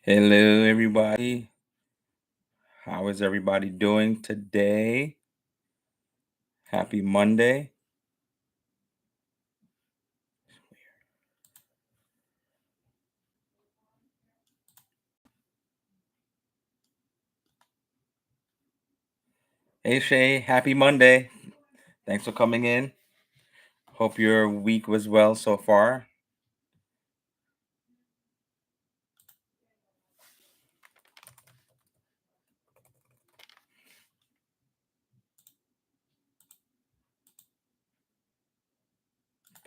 Hello, everybody. How is everybody doing today? Happy Monday. Hey, Shay. Happy Monday. Thanks for coming in. Hope your week was well so far.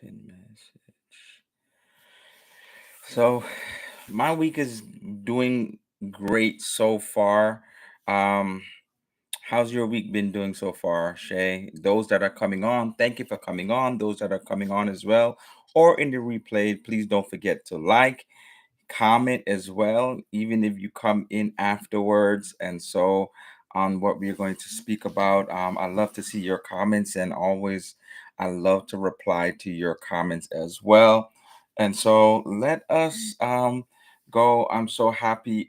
Pin message. So, my week is doing great so far. Um, how's your week been doing so far, Shay? Those that are coming on, thank you for coming on. Those that are coming on as well, or in the replay, please don't forget to comment as well, even if you come in afterwards. And so, on what we're going to speak about, I love to see your comments, and always, I love to reply to your comments as well. And so, let us go. I'm so happy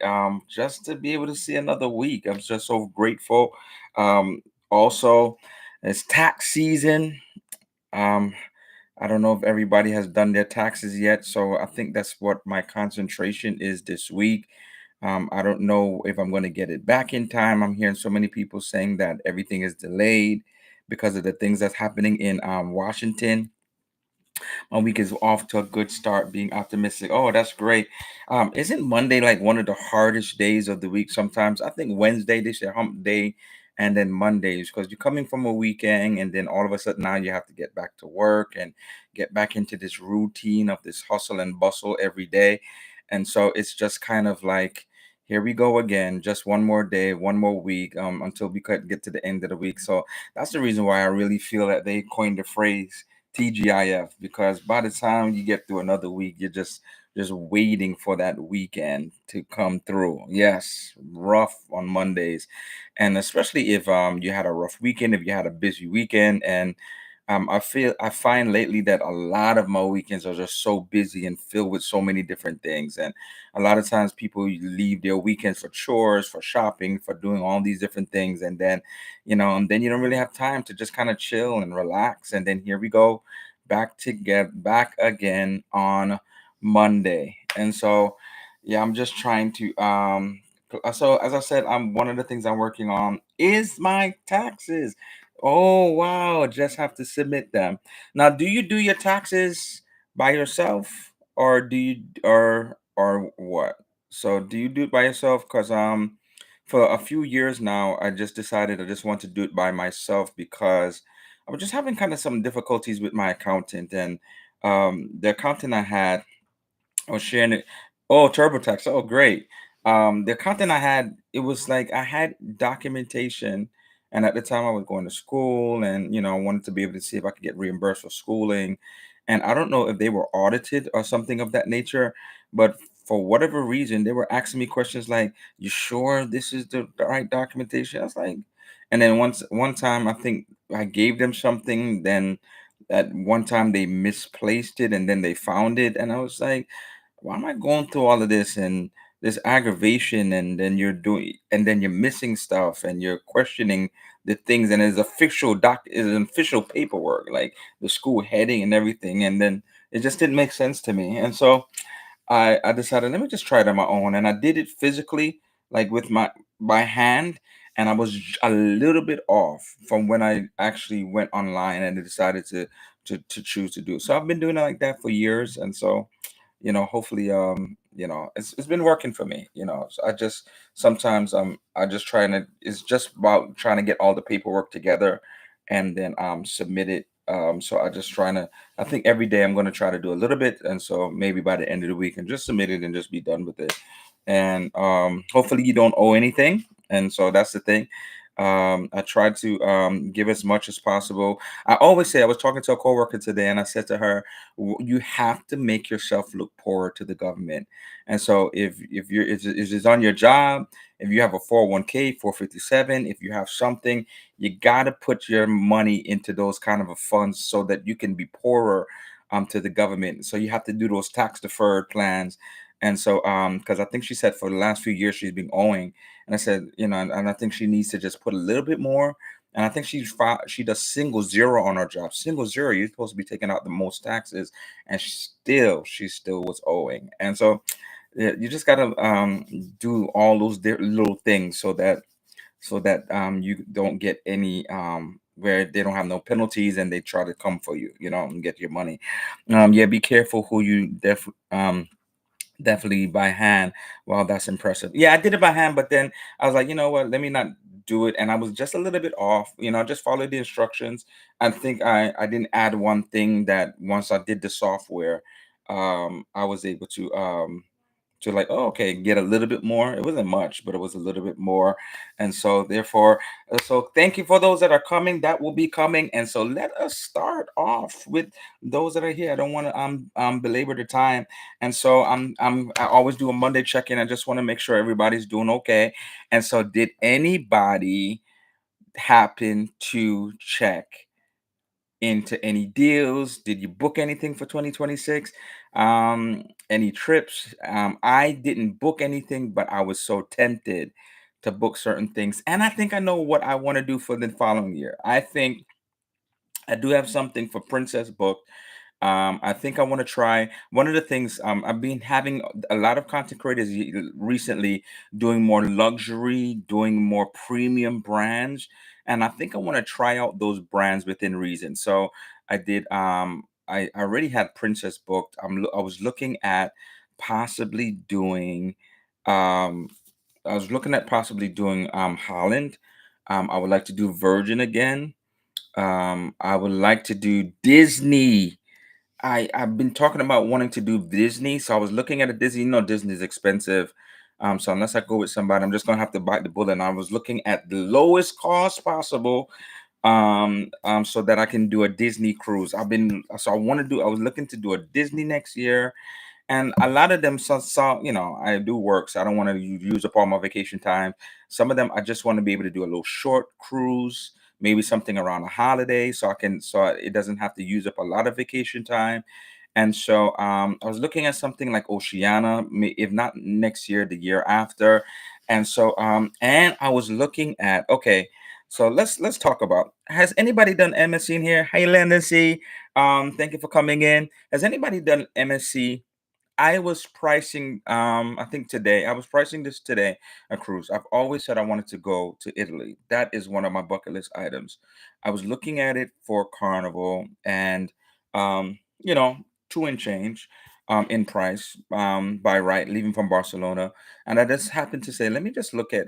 just to be able to see another week. I'm just so grateful. Also, it's tax season. Um, I don't know if everybody has done their taxes yet, so I think that's what my concentration is this week. I don't know if I'm going to get it back in time. I'm hearing so many people saying that everything is delayed because of the things that's happening in Washington. My week is off to a good start, being optimistic. Oh, that's great. Isn't Monday like one of the hardest days of the week sometimes? I think Wednesday, they say hump day, and then Mondays, because you're coming from a weekend, and then all of a sudden now you have to get back to work and get back into this routine of this hustle and bustle every day. And so it's just kind of like, here we go again, just one more day, one more week, until we could get to the end of the week. So that's the reason why I really feel that they coined the phrase TGIF, because by the time you get through another week, you're just waiting for that weekend to come through. Yes, rough on Mondays, and especially if you had a rough weekend, if you had a busy weekend, and I find lately that a lot of my weekends are just so busy and filled with so many different things, and a lot of times people leave their weekends for chores, for shopping, for doing all these different things, and then and then you don't really have time to just kind of chill and relax. And then here we go, back again on Monday. And so, yeah, I'm just trying to so as I said, I'm one of the things I'm working on is my taxes. Oh wow, just have to submit them. Now, do you do your taxes by yourself, or do you or what? So do you do it by yourself? Because for a few years now, I just decided I just want to do it by myself, because I was just having kind of some difficulties with my accountant. And the accountant I had, I was sharing it. Oh, TurboTax. Oh, great. The content I had, it was like I had documentation, and at the time I was going to school, and I wanted to be able to see if I could get reimbursed for schooling. And I don't know if they were audited or something of that nature, but for whatever reason, they were asking me questions like, "You sure this is the right documentation?" I was like, and then one time I think I gave them something, then at one time they misplaced it, and then they found it, and I was like, why am I going through all of this and this aggravation, and then you're missing stuff, and you're questioning the things, and is an official paperwork, like the school heading and everything, and then it just didn't make sense to me. And so I decided, let me just try it on my own, and I did it physically, like with my by hand, and I was a little bit off from when I actually went online and decided to choose to do it. So I've been doing it like that for years, and so hopefully it's been working for me. So I just sometimes I just trying to it's just about trying to get all the paperwork together, and then submit it. So I just trying to I think every day I'm going to try to do a little bit, and so maybe by the end of the week and just submit it and just be done with it. And hopefully you don't owe anything, and so that's the thing. I try to give as much as possible. I always say, I was talking to a coworker today, and I said to her, you have to make yourself look poorer to the government. And so if it's on your job, if you have a 401k, 457, if you have something, you got to put your money into those kind of a funds so that you can be poorer to the government. So you have to do those tax deferred plans. And so because I think she said for the last few years she's been owing, and I said, and I think she needs to just put a little bit more. And I think she does single zero on her job. Single zero, you're supposed to be taking out the most taxes, and she still was owing. And so yeah, you just gotta do all those little things so that you don't get any where they don't have no penalties and they try to come for you, and get your money. Yeah, be careful who you definitely by hand. Wow, that's impressive. Yeah, I did it by hand, but then I was like, you know what? Let me not do it. And I was just a little bit off. I just followed the instructions. I think I didn't add one thing that once I did the software, I was able to like, oh, okay, get a little bit more. It wasn't much, but it was a little bit more. And so therefore, so thank you for those that are coming, that will be coming. And so let us start off with those that are here. I don't want to belabor the time. And so I always do a Monday check-in. I just want to make sure everybody's doing okay. And so did anybody happen to check into any deals? Did you book anything for 2026? Any trips? I didn't book anything, but I was so tempted to book certain things. And I think I know what I want to do for the following year. I think I do have something for Princess booked. I think I want to try one of the things. I've been having a lot of content creators recently doing more luxury, doing more premium brands, and I think I want to try out those brands within reason. So I did. I already had Princess booked. I was looking at possibly doing. Um, I was looking at possibly doing Holland. I would like to do Virgin again. I would like to do Disney. I've been talking about wanting to do Disney, so I was looking at a Disney. Disney's expensive. So unless I go with somebody, I'm just gonna have to bite the bullet. And I was looking at the lowest cost possible, so that I can do a Disney cruise. I want to do. I was looking to do a Disney next year, and a lot of them, I do work, so I don't want to use up all my vacation time. Some of them I just want to be able to do a little short cruise, maybe something around a holiday, so it doesn't have to use up a lot of vacation time. And so I was looking at something like Oceana, if not next year, the year after. And so and I was looking at, okay, so let's talk about, has anybody done MSc in here? Hey, Landon C. Thank you for coming in. Has anybody done MSc? I was pricing, I think today, I was pricing this today, a cruise. I've always said I wanted to go to Italy. That is one of my bucket list items. I was looking at it for Carnival and, two and change in price by right, leaving from Barcelona. And I just happened to say, let me just look at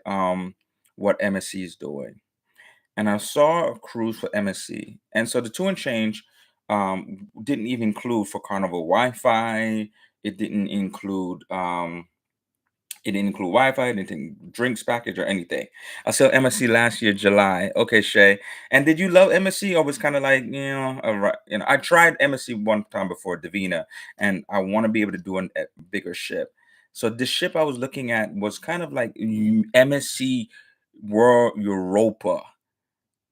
what MSC is doing. And I saw a cruise for MSC. And so the two and change didn't even include for Carnival Wi-Fi. It didn't include Wi-Fi, it didn't include drinks package or anything. I saw MSC last year, July. Okay, Shay. And did you love MSC or was kind of like, I tried MSC one time before, Davina, and I want to be able to do a bigger ship. So the ship I was looking at was kind of like MSC World Europa.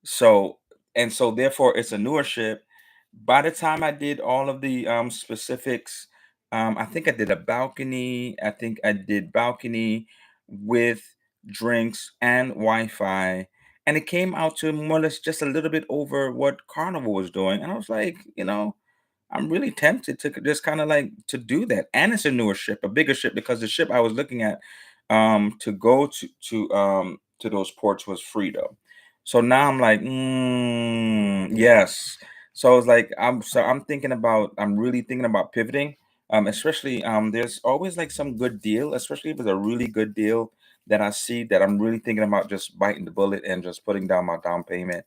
So so therefore it's a newer ship. By the time I did all of the specifics, I think I did a balcony. I think I did balcony with drinks and Wi-Fi, and it came out to more or less just a little bit over what Carnival was doing. And I was like, I'm really tempted to just kind of like to do that. And it's a newer ship, a bigger ship, because the ship I was looking at to go to those ports was Frito. So now I'm like, yes. So I was like, I'm really thinking about pivoting. Especially there's always like some good deal, especially if it's a really good deal that I see, that I'm really thinking about just biting the bullet and just putting down my down payment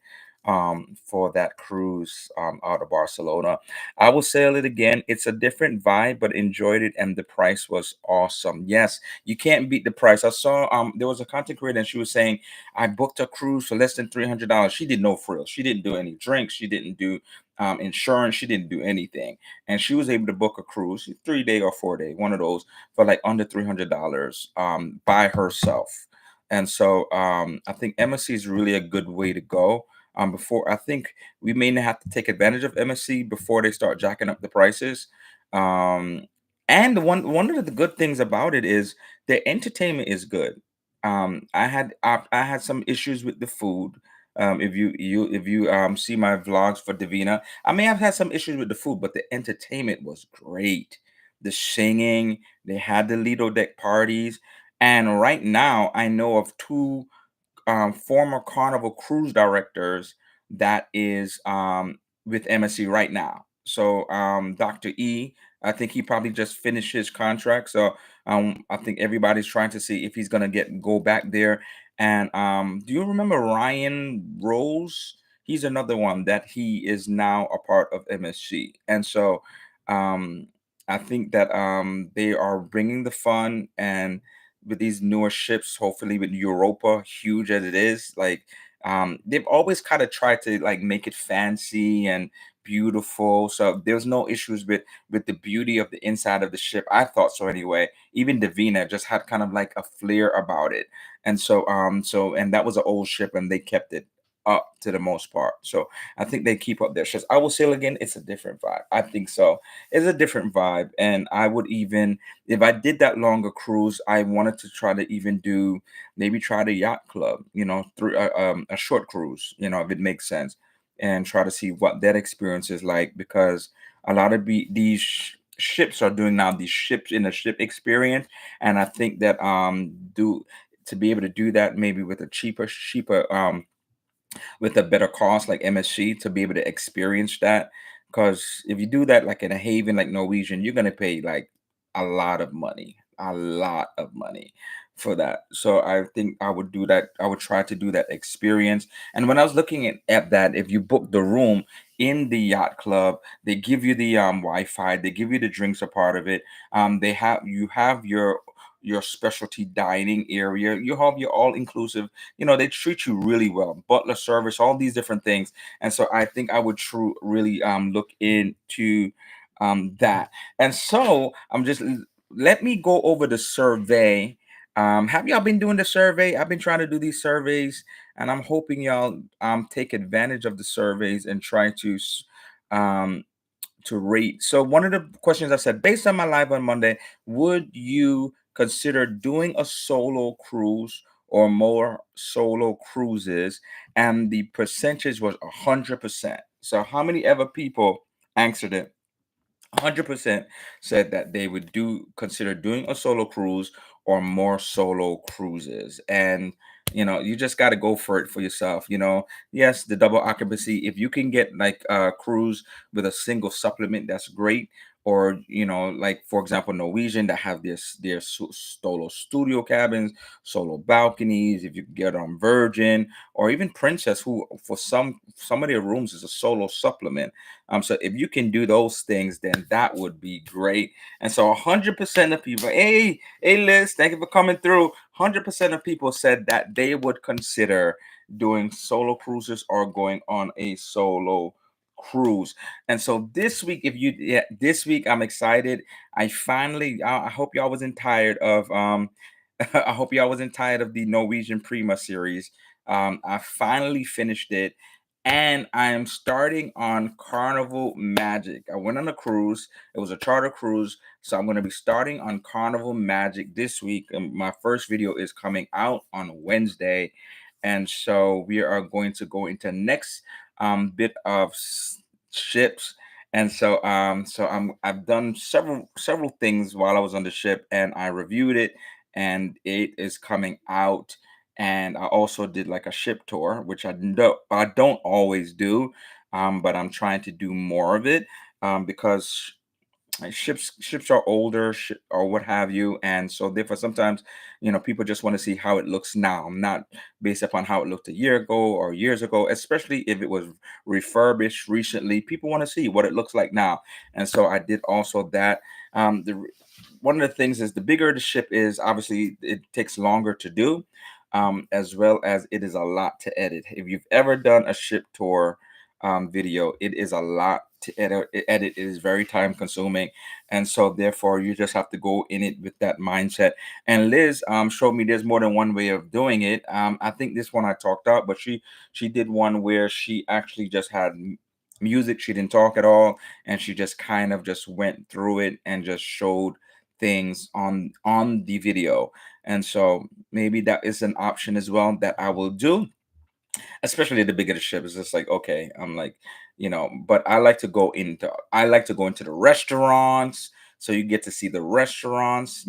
for that cruise out of Barcelona. I will say it again. It's a different vibe, but enjoyed it, and the price was awesome. Yes, you can't beat the price. I saw there was a content creator and she was saying, I booked a cruise for less than $300. She did no frills. She didn't do any drinks. She didn't do insurance. She didn't do anything, and she was able to book a cruise, 3 day or 4 day, one of those, for like under $300 by herself. And so I think MSC is really a good way to go. Before I think we may have to take advantage of MSC before they start jacking up the prices. Um, And one of the good things about it is the entertainment is good. I had some issues with the food. If you see my vlogs for Davina, I may have had some issues with the food, but the entertainment was great. The singing, they had the Lido deck parties, and right now I know of two former Carnival cruise directors that is with MSC right now. So Dr. E, I think he probably just finished his contract. So I think everybody's trying to see if he's gonna go back there. And do you remember Ryan Rose? He's another one that he is now a part of MSC. And so um, I think that they are bringing the fun and with these newer ships, hopefully with Europa, huge as it is, like they've always kind of tried to like make it fancy and beautiful. So there's no issues with the beauty of the inside of the ship. I thought so anyway. Even Davina just had kind of like a flair about it. And so and that was an old ship and they kept it up to the most part. So I think they keep up their ships. I will sail again, it's a different vibe. I think so. It's a different vibe. And I would even if I did that longer cruise, I wanted to try to even do maybe try the yacht club, through a short cruise, if it makes sense, and try to see what that experience is like because a lot of these ships are doing now these ships in a ship experience, and I think that do to be able to do that maybe with a cheaper with a better cost like MSC to be able to experience that. Because if you do that like in a haven like Norwegian, you're gonna pay like a lot of money for that. So I think I would do that. I would try to do that experience. And when I was looking at that, if you book the room in the yacht club, they give you the Wi-Fi, they give you the drinks a part of it. They have you have your specialty dining area. You have your all inclusive, they treat you really well, butler service, all these different things. And so I think I would really look into that. And so let me go over the survey. Have y'all been doing the survey? I've been trying to do these surveys, and I'm hoping y'all take advantage of the surveys and try um to rate. So one of the questions I said, based on my live on Monday, would you consider doing a solo cruise or more solo cruises? And the percentage was 100%. So how many ever people answered it? 100% said that they would do consider doing a solo cruise or more solo cruises. And you just got to go for it for yourself. Yes, the double occupancy, if you can get like a cruise with a single supplement, that's great. Or like for example Norwegian that have their solo studio cabins, solo balconies. If you can get on Virgin or even Princess, who for some of their rooms is a solo supplement. So if you can do those things, then that would be great. And so 100% of people, hey Liz, thank you for coming through. 100% of people said that they would consider doing solo cruises or going on a solo cruise. And so this week, this week I'm excited. I hope y'all wasn't tired of I hope y'all wasn't tired of the Norwegian Prima series. I finally finished it and I am starting on Carnival Magic. I went on a cruise. It was a charter cruise, so I'm going to be starting on Carnival Magic this week. And my first video is coming out on Wednesday, and so we are going to go into next bit of ships. And I've done several things while I was on the ship, and I reviewed it, and it is coming out. And I also did like a ship tour, which I don't always do, but I'm trying to do more of it because ships are older or what have you, and so therefore sometimes people just want to see how it looks now, not based upon how it looked a year ago or years ago. Especially if it was refurbished recently, people want to see what it looks like now. And so I did also that. One of the things is the bigger the ship is, obviously it takes longer to do, as well as it is a lot to edit. If you've ever done a ship tour video, it is a lot to edit. It is very time consuming, and so therefore you just have to go in it with that mindset. And Liz showed me there's more than one way of doing it. I think this one I talked out, but she did one where she actually just had music. She didn't talk at all, and she just kind of just went through it and just showed things on the video. And so maybe that is an option as well that I will do, especially the bigger the ship. Is just like, okay, I'm like, but I like to go into the restaurants, so you get to see the restaurants,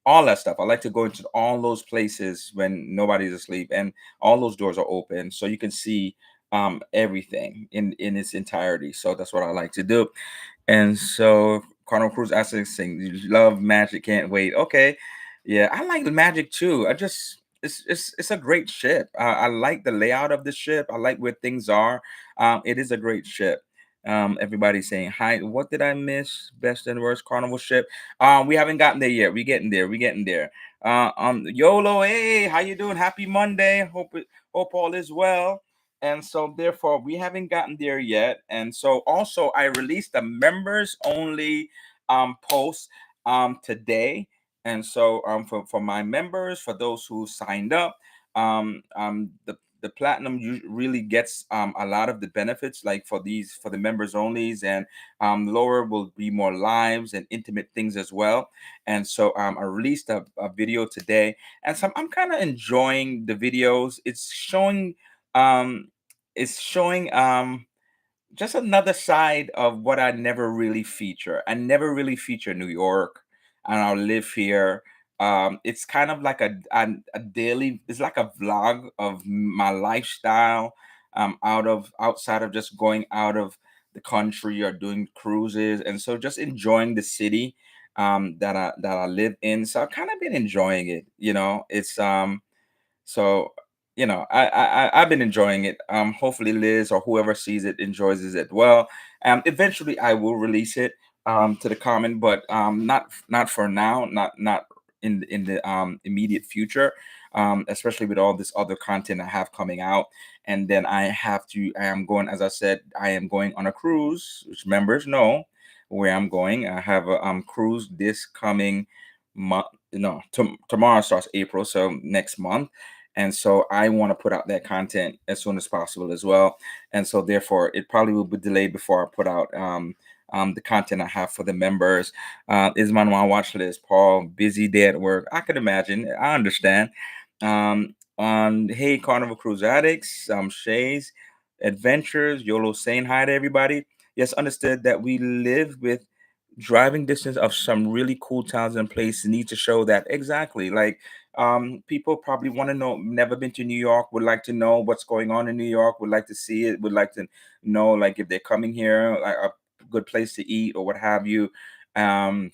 all that stuff. I like to go into all those places when nobody's asleep and all those doors are open, so you can see everything in its entirety. So that's what I like to do. And so Carnival Cruise actually saying you love magic, can't wait. Okay. Yeah, I like the magic too. I just it's a great ship. I like the layout of the ship. I like where things are. It is a great ship. Everybody's saying hi. What did I miss? Best and worst Carnival ship. We haven't gotten there yet. We getting there. We getting there. YOLO, hey, how you doing? Happy Monday. Hope all is well. And so therefore we haven't gotten there yet. And so also I released a members only post today. And so for my members, for those who signed up, the platinum really gets a lot of the benefits, like for the members onlys. And lower will be more lives and intimate things as well. And so I released a video today, and so I'm kind of enjoying the videos. Um it's showing just another side of what I never really feature. I never really feature New York, and I live here. It's kind of like a daily. It's like a vlog of my lifestyle. Outside of just going out of the country or doing cruises, and so just enjoying the city that I live in. So I've kind of been enjoying it. So, I've been enjoying it. Hopefully Liz or whoever sees it enjoys it as well. Eventually I will release it to the comment, but not for now, not in the immediate future. Especially with all this other content I have coming out. And then I am going, as I said, I am going on a cruise, which members know where I'm going. I have a cruise this coming month. No, tomorrow starts April, so next month. And so I want to put out that content as soon as possible as well. And so therefore it probably will be delayed before I put out the content I have for the members. Is my watch list, Paul? Busy day at work. I could imagine. I understand. On Hey Carnival Cruise Addicts, Shay's Adventures, YOLO saying hi to everybody. Yes, understood that we live with driving distance of some really cool towns and places need to show that exactly. Like people probably want to know, never been to New York, would like to know what's going on in New York, would like to see it, would like to know, like, if they're coming here, like a good place to eat or what have you. um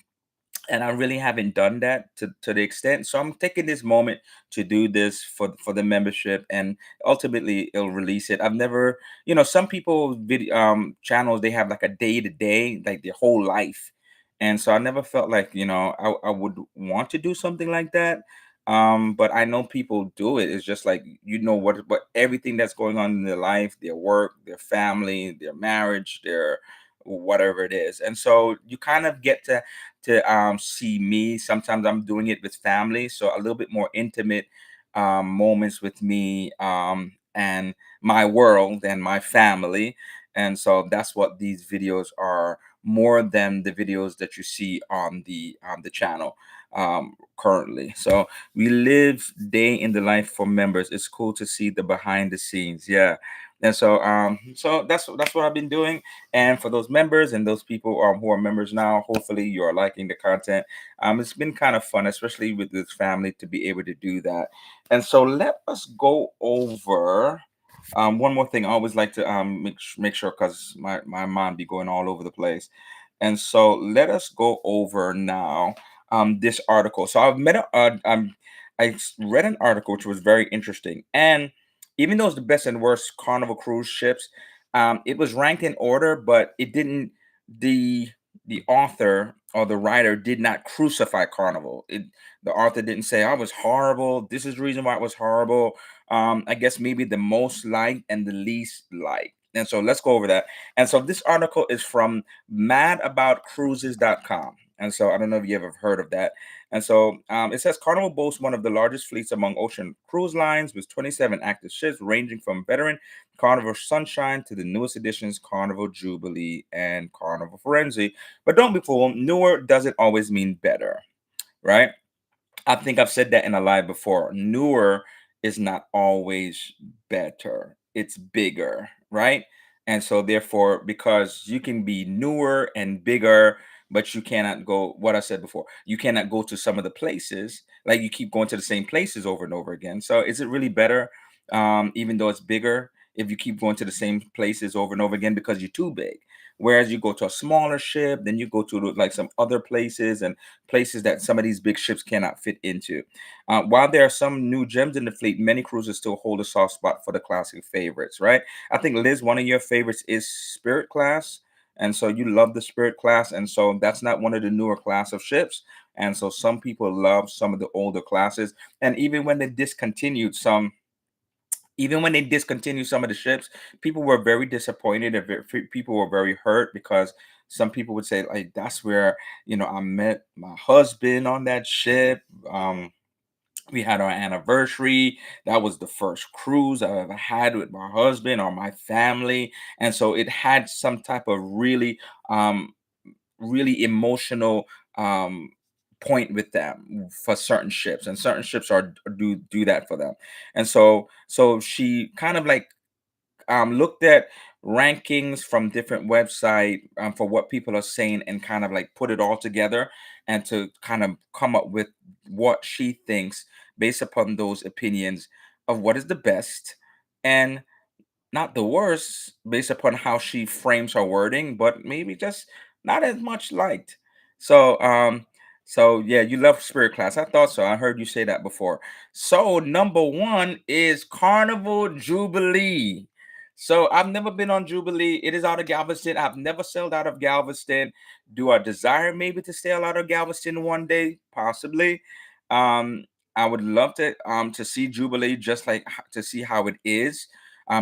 and I really haven't done that to the extent. So I'm taking this moment to do this for the membership, and ultimately it'll release it. I've never, some people video channels, they have like a day to day, like their whole life, and so I never felt like I would want to do something like that. But I know people do it. It's just like what everything that's going on in their life, their work, their family, their marriage, their whatever it is. And so you kind of get to see me. Sometimes I'm doing it with family, so a little bit more intimate moments with me and my world and my family. And so that's what these videos are, more than the videos that you see on the channel currently. So we live day in the life for members. It's cool to see the behind the scenes. Yeah. And so that's what I've been doing. And for those members and those people who are members now, hopefully you are liking the content. It's been kind of fun, especially with this family, to be able to do that. And so let us go over one more thing. I always like to make sure, because my mind be going all over the place. And so let us go over now this article. So I read an article which was very interesting. And even though it's the best and worst Carnival cruise ships, it was ranked in order, but it didn't. The author or the writer did not crucify Carnival. The author didn't say I was horrible. This is the reason why it was horrible. I guess maybe the most liked and the least liked. And so let's go over that. And so this article is from madaboutcruises.com. And so I don't know if you ever heard of that. And so it says Carnival boasts one of the largest fleets among ocean cruise lines with 27 active ships ranging from veteran Carnival Sunshine to the newest additions Carnival Jubilee and Carnival Frenzy. But don't be fooled, newer doesn't always mean better, right? I think I've said that in a live before. Newer is not always better. It's bigger, right? And so therefore, because you can be newer and bigger, but you cannot go, what I said before, you cannot go to some of the places, like you keep going to the same places over and over again. So is it really better, even though it's bigger, if you keep going to the same places over and over again because you're too big? Whereas you go to a smaller ship, then you go to like some other places and places that some of these big ships cannot fit into. While there are some new gems in the fleet, many cruisers still hold a soft spot for the classic favorites, right? I think, Liz, one of your favorites is Spirit Class. And so you love the Spirit Class. And so that's not one of the newer class of ships. And so some people love some of the older classes. And even when they discontinued some of the ships, people were very disappointed and people were very hurt because some people would say like that's where I met my husband on that ship. We had our anniversary. That was the first cruise I ever had with my husband or my family, and so it had some type of um, really emotional point with them for certain ships, and certain ships are do that for them. And so she kind of like looked at rankings from different website for what people are saying and kind of like put it all together and to kind of come up with what she thinks based upon those opinions of what is the best and not the worst based upon how she frames her wording, but maybe just not as much liked. So, so yeah, you love Spirit Class. I thought so. I heard you say that before. So, number one is Carnival Jubilee. So, I've never been on Jubilee. It is out of Galveston. I've never sailed out of Galveston. Do I desire maybe to sail out of Galveston one day? Possibly. Um, I would love to see Jubilee just like to see how it is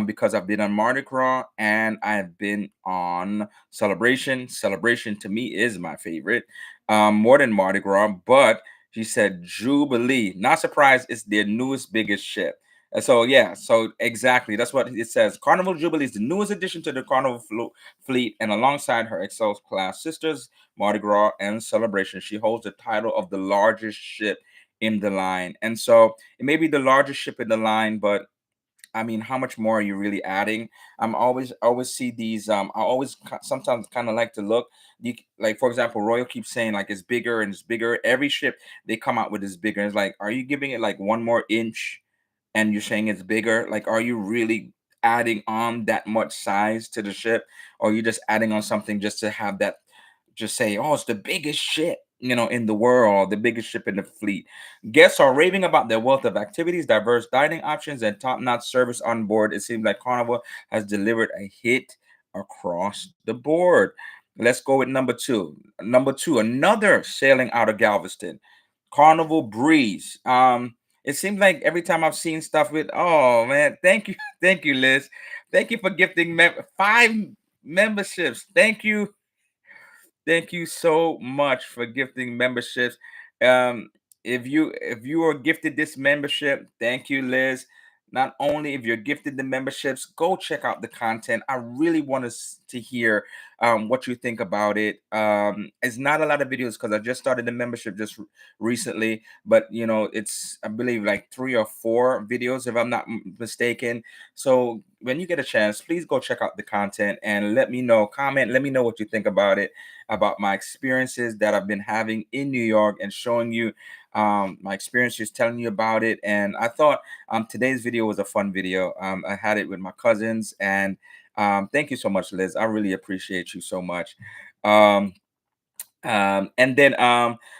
because I've been on Mardi Gras and I've been on Celebration. Celebration to me is my favorite, more than Mardi Gras. But she said Jubilee. Not surprised, it's their newest, biggest ship. And so yeah, so exactly that's what it says. Carnival Jubilee is the newest addition to the Carnival fleet, and alongside her Excel class sisters, Mardi Gras and Celebration, she holds the title of the largest ship in the line. And so it may be the largest ship in the line, but I mean, how much more are you really adding? I'm always see these. I always sometimes kind of like to look. Like for example, Royal keeps saying like it's bigger and it's bigger. Every ship they come out with is bigger. It's like, are you giving it like one more inch, and you're saying it's bigger? Like, are you really adding on that much size to the ship, or are you just adding on something just to have that? Just say, oh, it's the biggest ship, in the world, the biggest ship in the fleet. Guests are raving about their wealth of activities, diverse dining options, and top-notch service on board. It seems like Carnival has delivered a hit across the board. Let's go with number two. Number two, another sailing out of Galveston, Carnival Breeze. It seems like every time I've seen stuff with, oh man, thank you, thank you, Liz, thank you for gifting 5 memberships. Thank you so much for gifting memberships. Um, if you are gifted this membership, thank you, Liz. Not only if you're gifted the memberships, go check out the content. I really want to hear what you think about it. It's not a lot of videos because I just started the membership just recently, but it's I believe like 3 or 4 videos if I'm not mistaken. So when you get a chance, please go check out the content and let me know. Comment, let me know what you think about it, about my experiences that I've been having in New York and showing you my experiences, telling you about it. And I thought today's video was a fun video. I had it with my cousins, and thank you so much, Liz. I really appreciate you so much. Um, and then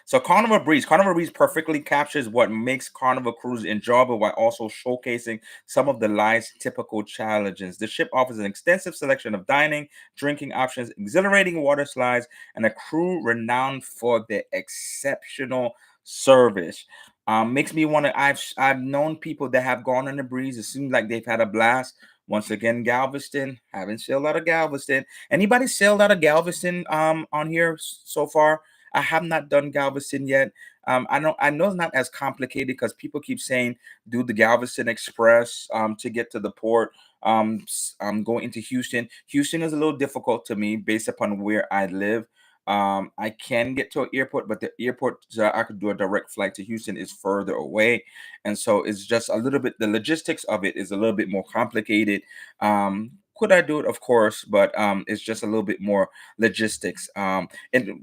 so Carnival Breeze perfectly captures what makes Carnival Cruise enjoyable while also showcasing some of the line's typical challenges. The ship offers an extensive selection of dining, drinking options, exhilarating water slides, and a crew renowned for their exceptional service. Makes me want to. I've known people that have gone on the breeze. It seems like they've had a blast. Once again, Galveston. Haven't sailed out of Galveston. Anybody sailed out of Galveston on here so far? I have not done Galveston yet. I know it's not as complicated because people keep saying do the Galveston Express to get to the port. Going into Houston. Houston is a little difficult to me based upon where I live. I can get to an airport, but the airport that I could do a direct flight to Houston is further away, and so it's just a little bit. The logistics of it is a little bit more complicated. Could I do it? Of course, but it's just a little bit more logistics. And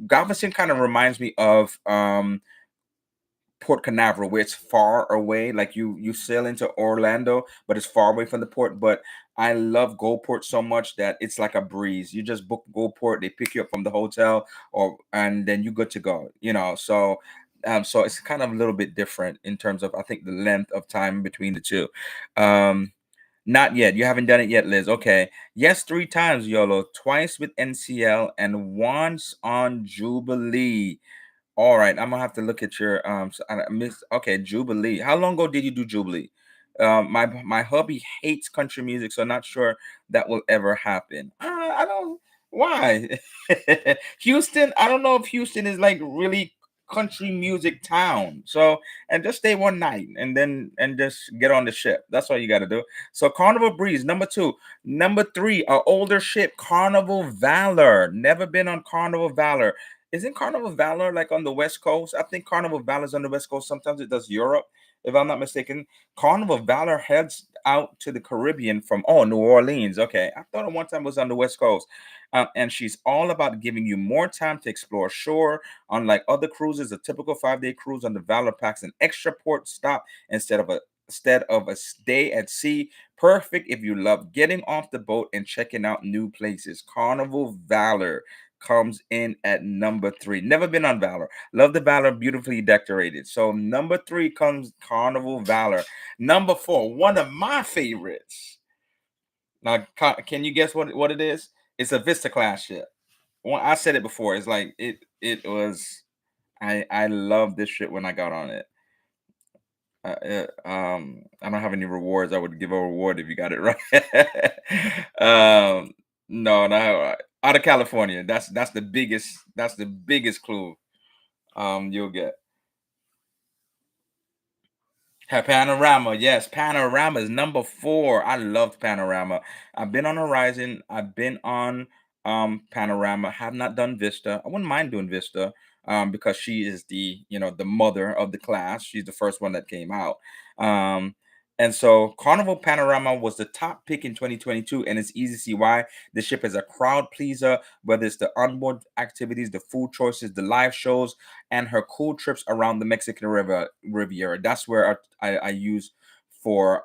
Galveston kind of reminds me of Port Canaveral, where it's far away. Like you sail into Orlando, but it's far away from the port. But I love Gulfport so much that it's like a breeze. You just book Gulfport, they pick you up from the hotel, or and then you good to go. So it's kind of a little bit different in terms of I think the length of time between the two. Um, Not yet. You haven't done it yet, Liz. Okay. Yes, three times, YOLO. Twice with NCL and once on Jubilee. All right, I'm gonna have to look at your I miss okay, Jubilee. How long ago did you do Jubilee? My hubby hates country music, so not sure that will ever happen. I don't why. Houston, I don't know if Houston is like really country music town. So and just stay one night and just get on the ship. That's all you got to do. So Carnival Breeze, number two. Number three, our older ship, Carnival Valor. Never been on Carnival Valor. Isn't Carnival Valor like on the West Coast? I think Carnival Valor is on the West Coast. Sometimes it does Europe, if I'm not mistaken. Carnival Valor heads out to the Caribbean from New Orleans. Okay, I thought at one time it was on the West Coast. And she's all about giving you more time to explore shore. Unlike other cruises, a typical 5-day cruise on the Valor packs an extra port stop instead of a stay at sea. Perfect if you love getting off the boat and checking out new places. Carnival Valor comes in at number three. Never been on Valor. Love the Valor, beautifully decorated. So number three comes Carnival Valor. Number four, one of my favorites. Now, can you guess what it is? It's a Vista class ship. Well, I said it before. It's like it was. I love this shit when I got on it. I don't have any rewards. I would give a reward if you got it right. No, no, out of California. That's the biggest clue. You'll get. Panorama, yes, Panorama is number four. I loved Panorama. I've been on Horizon. I've been on Panorama. Have not done Vista. I wouldn't mind doing Vista because she is the mother of the class. She's the first one that came out. Um, and so Carnival Panorama was the top pick in 2022, and it's easy to see why. The ship is a crowd pleaser, whether it's the onboard activities, the food choices, the live shows, and her cool trips around the Mexican Riviera. That's where I use for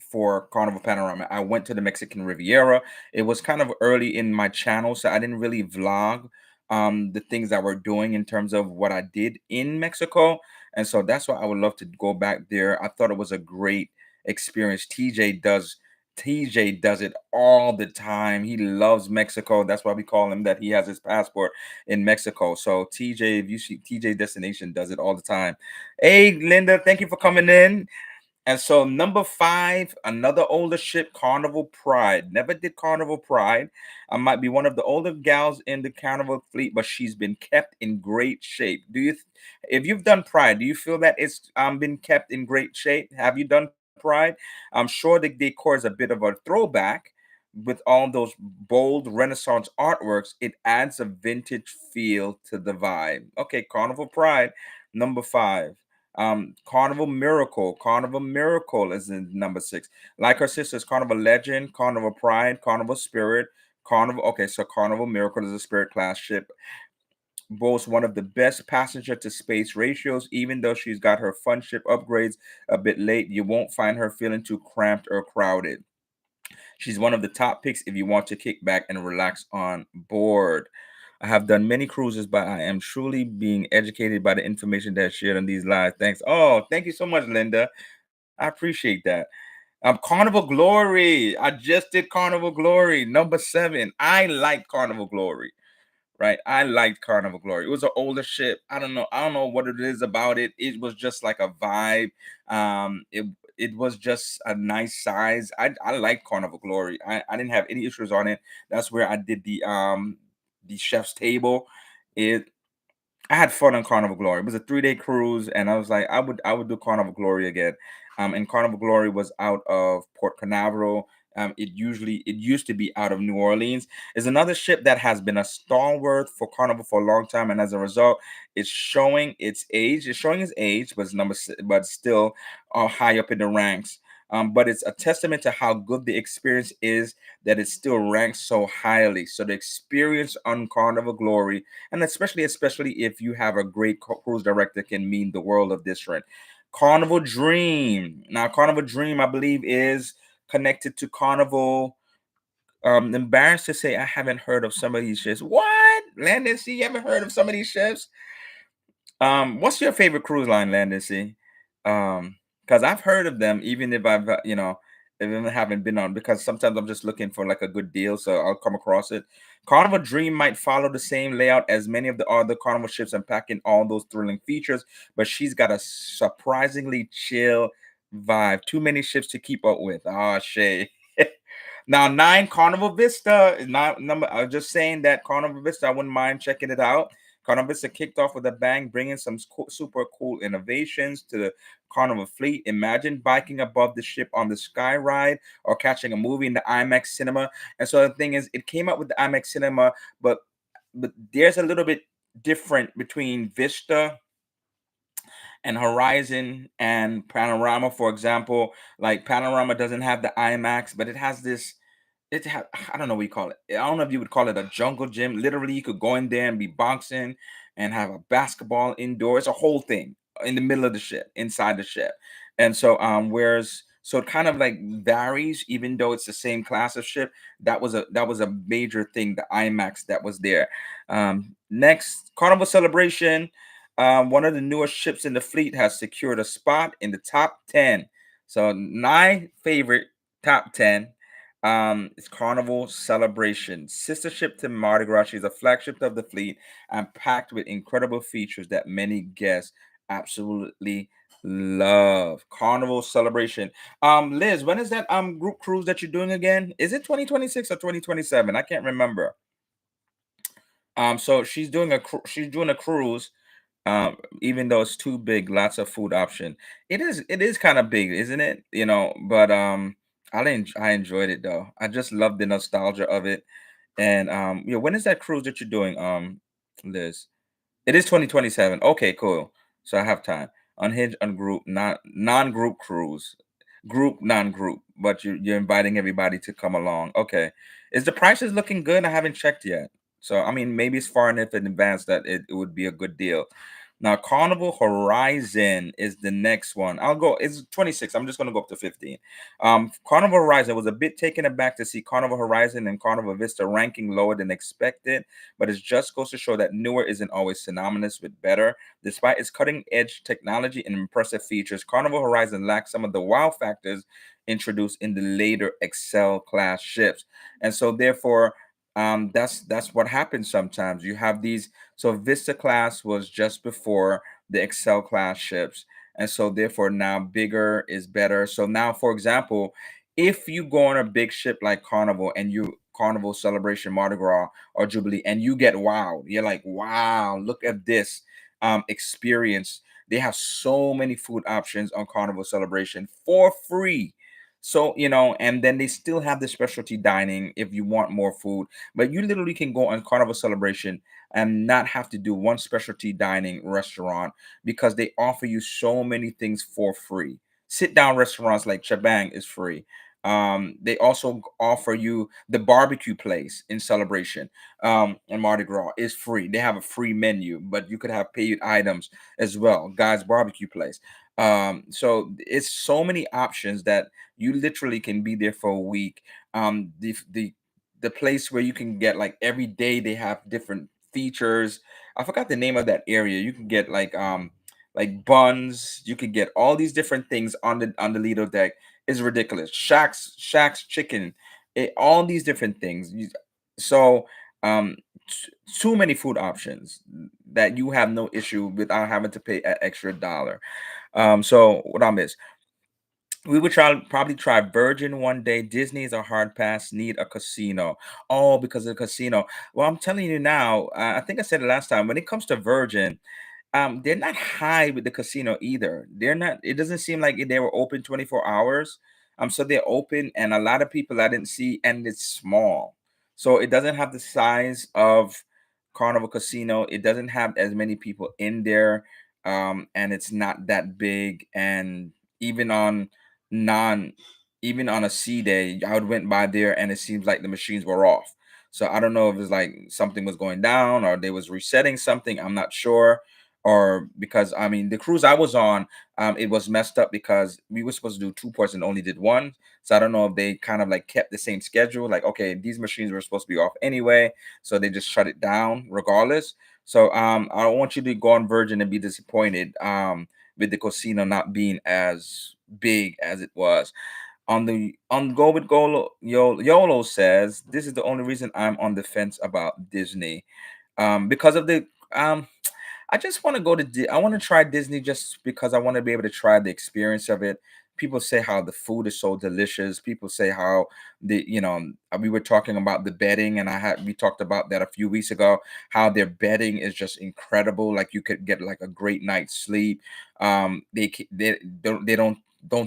for Carnival Panorama. I went to the Mexican Riviera. It was kind of early in my channel, so I didn't really vlog the things that we're doing in terms of what I did in Mexico. And so that's why I would love to go back there. I thought it was a great experience. TJ does it all the time. He loves Mexico. That's why we call him that. He has his passport in Mexico. So TJ, if you see TJ Destination does it all the time. Hey, Linda, thank you for coming in. And so number five, another older ship, Carnival Pride. Never did Carnival Pride. I might be one of the older gals in the Carnival fleet, but she's been kept in great shape. If you've done Pride, do you feel that it's been kept in great shape? Have you done Pride? I'm sure the decor is a bit of a throwback with all those bold Renaissance artworks. It adds a vintage feel to the vibe. Okay, Carnival Pride, number five. Carnival Miracle is in number six. Like her sisters, Carnival Legend, Carnival Pride, Carnival Spirit, Carnival. Okay, so Carnival Miracle is a Spirit class ship. Boasts one of the best passenger to space ratios. Even though she's got her fun ship upgrades a bit late, you won't find her feeling too cramped or crowded. She's one of the top picks if you want to kick back and relax on board. I have done many cruises, but I am truly being educated by the information that's shared on these lives. Thanks. Oh, thank you so much, Linda. I appreciate that. Carnival Glory. I just did Carnival Glory, number seven. I like Carnival Glory, right? I liked Carnival Glory. It was an older ship. I don't know what it is about it. It was just like a vibe. It was just a nice size. I like Carnival Glory. I didn't have any issues on it. That's where I did the chef's table. It I had fun on Carnival Glory. It was a 3-day cruise, and I was like, I would do Carnival Glory again. And Carnival Glory was out of Port Canaveral. It used to be out of New Orleans. Is another ship that has been a stalwart for Carnival for a long time, and as a result, it's showing its age. It's showing its age, but it's but still high up in the ranks. But it's a testament to how good the experience is that it still ranks so highly. So the experience on Carnival Glory, and especially if you have a great cruise director, can mean the world of different. Carnival Dream. Now, Carnival Dream, I believe, is connected to Carnival. Embarrassed to say I haven't heard of some of these ships. What? Landon, see, you haven't heard of some of these ships? What's your favorite cruise line, Landon? See, because I've heard of them, even if I've if I haven't been on. Because sometimes I'm just looking for like a good deal, so I'll come across it. Carnival Dream might follow the same layout as many of the other Carnival ships and pack in all those thrilling features, but she's got a surprisingly chill vibe. Too many ships to keep up with. Ah, Shay. Now, nine Carnival Vista is not number. I was just saying that Carnival Vista, I wouldn't mind checking it out. Carnival Vista kicked off with a bang, bringing some super cool innovations to the Carnival fleet. Imagine biking above the ship on the Sky Ride or catching a movie in the IMAX cinema. And so the thing is, it came out with the IMAX cinema, but there's a little bit different between Vista and Horizon and Panorama. For example, like Panorama doesn't have the IMAX, but it has this I don't know what you call it. I don't know if you would call it a jungle gym. Literally, you could go in there and be boxing and have a basketball indoors, a whole thing in the middle of the ship, inside the ship. And so whereas so it kind of like varies, even though it's the same class of ship. That was a major thing, the IMAX that was there. Next, Carnival Celebration. One of the newest ships in the fleet has secured a spot in the top 10. So my favorite top 10, it's Carnival Celebration. Sister ship to Mardi Gras. She's a flagship of the fleet and packed with incredible features that many guests absolutely love. Carnival Celebration. Liz, when is that group cruise that you're doing again? Is it 2026 or 2027? I can't remember. So she's doing a cruise. Even though it's too big, lots of food option. It is kind of big, isn't it? But I enjoyed it though. I just love the nostalgia of it. And when is that cruise that you're doing, Liz? It is 2027. Okay, cool. So I have time. Unhinged, ungroup, non-group cruise. Group, non-group. But you're inviting everybody to come along. Okay. Is the prices looking good? I haven't checked yet. So I mean maybe it's far enough in advance that it would be a good deal. Now Carnival Horizon is the next one. It's 26. I'm just gonna go up to 15. Carnival Horizon was a bit taken aback to see Carnival Horizon and Carnival Vista ranking lower than expected, but it just goes to show that newer isn't always synonymous with better. Despite its cutting edge technology and impressive features, Carnival Horizon lacks some of the wow factors introduced in the later Excel class ships. And so therefore, that's what happens sometimes. You have these, so Vista class was just before the Excel class ships. And so therefore now bigger is better. So now, for example, if you go on a big ship like Carnival and you Carnival Celebration, Mardi Gras, or Jubilee, and you get wowed. You're like, wow, look at this experience. They have so many food options on Carnival Celebration for free. So, and then they still have the specialty dining if you want more food. But you literally can go on Carnival Celebration and not have to do one specialty dining restaurant because they offer you so many things for free. Sit down restaurants like Chabang is free. They also offer you the barbecue place in Celebration, and Mardi Gras is free. They have a free menu, but you could have paid items as well. Guys Barbecue Place. So it's so many options that you literally can be there for a week. The place where you can get like every day they have different features. I forgot the name of that area. You can get like buns. You could get all these different things on the Lido deck. Is ridiculous. Shaq's chicken, all these different things. So too many food options that you have no issue without having to pay an extra dollar. So what I miss. We would try probably try Virgin one day. Disney is a hard pass. Need a casino. Oh, because of the casino. Well, I'm telling you now. I think I said it last time. When it comes to Virgin, they're not high with the casino either. They're not. It doesn't seem like they were open 24 hours. So they're open, and a lot of people I didn't see, and it's small, so it doesn't have the size of Carnival Casino. It doesn't have as many people in there, and it's not that big. And even on non, even on a C day, I would went by there, and it seems like the machines were off. So I don't know if it's like something was going down or they was resetting something. I'm not sure, or because I mean the cruise I was on, it was messed up because we were supposed to do two ports and only did one. So I don't know if they kind of like kept the same schedule, like okay, these machines were supposed to be off anyway, so they just shut it down regardless. So I don't want you to go on Virgin and be disappointed with the casino not being as big as it was. On Go with Golo, Yolo says this is the only reason I'm on the fence about Disney, because of the I just want to go to I want to try Disney just because I want to be able to try the experience of it. People say how the food is so delicious. People say how we were talking about the bedding, and we talked about that a few weeks ago, how their bedding is just incredible. Like you could get like a great night's sleep. They don't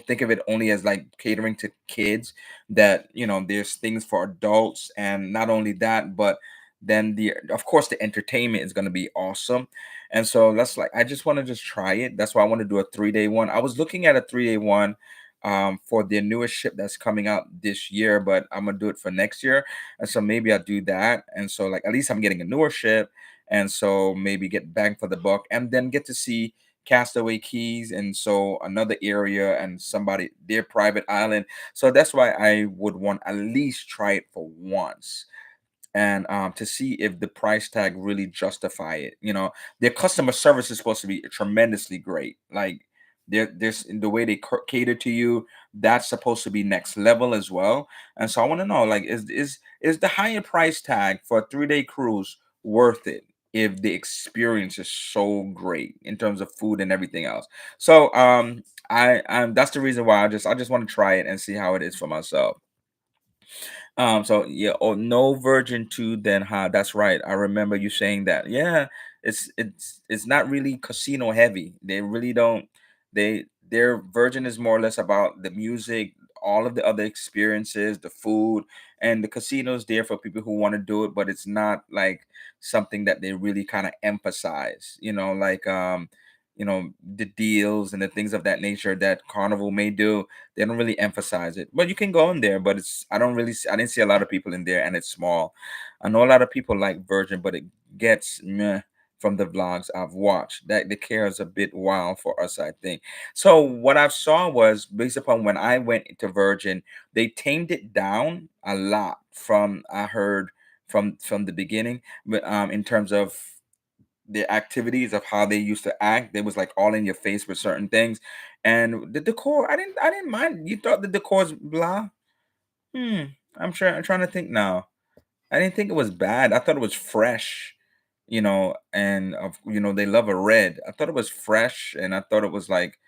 think of it only as like catering to kids, that there's things for adults. And not only that, but then the of course the entertainment is going to be awesome. And so that's like I just want to just try it. That's why I want to do a 3 day one. I was looking at a 3 day one for the newest ship that's coming out this year, but I'm gonna do it for next year. And so maybe I'll do that. And so like at least I'm getting a newer ship, and so maybe get bang for the buck, and then get to see Castaway Keys, and so another area and somebody their private island. So that's why I would want at least try it for once, and to see if the price tag really justify it. Their customer service is supposed to be tremendously great. Like there's in the way they cater to you, that's supposed to be next level as well. And so I want to know, like, is the higher price tag for a 3 day cruise worth it if the experience is so great in terms of food and everything else? So that's the reason why I just want to try it and see how it is for myself. So yeah, oh, no Virgin 2, then huh? That's right. I remember you saying that. Yeah, it's not really casino heavy. They really don't. Their Virgin is more or less about the music, all of the other experiences, the food, and the casino's there for people who want to do it, but it's not like something that they really kind of emphasize. Like the deals and the things of that nature that Carnival may do. They don't really emphasize it. But you can go in there, but I didn't see a lot of people in there, and it's small. I know a lot of people like Virgin, but it gets meh from the vlogs I've watched. That the care is a bit wild for us, I think. So what I saw was based upon when I went to Virgin, they tamed it down a lot from I heard from the beginning, but in terms of the activities of how they used to act. They was like all in your face with certain things. And the decor, I didn't mind. You thought the decor's blah? Hmm. I'm trying to think now. I didn't think it was bad. I thought it was fresh, and they love a red. I thought it was fresh, and I thought it was like